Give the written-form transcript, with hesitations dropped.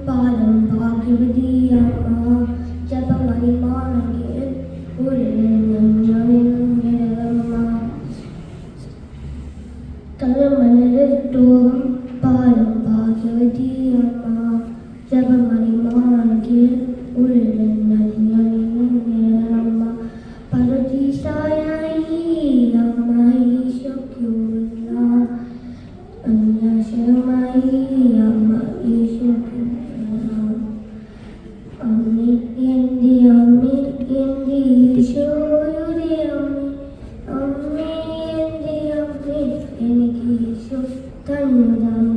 പാലം ഭാഗ്യവതിയമ്മ ജപമണി മാണെങ്കിൽ തലമലരത്തോറും പാലം ഭാഗ്യവതിയമ്മ ജപമണി മാണെങ്കിൽ ഉള്ളിലമ്മ പരദീസായി അമ്മ ഈശോയ്ക്കുള്ള അന്യാശമായി അമ്മ ഈശോയ്ക്കുള്ള അമ്മ എൻ്റെ അമ്മ എൻ്റെ ഈശോയുടെ അമ്മ അമ്മ എൻ്റെ അമ്മ എനിക്ക് ഈശോ തന്നതാണ്.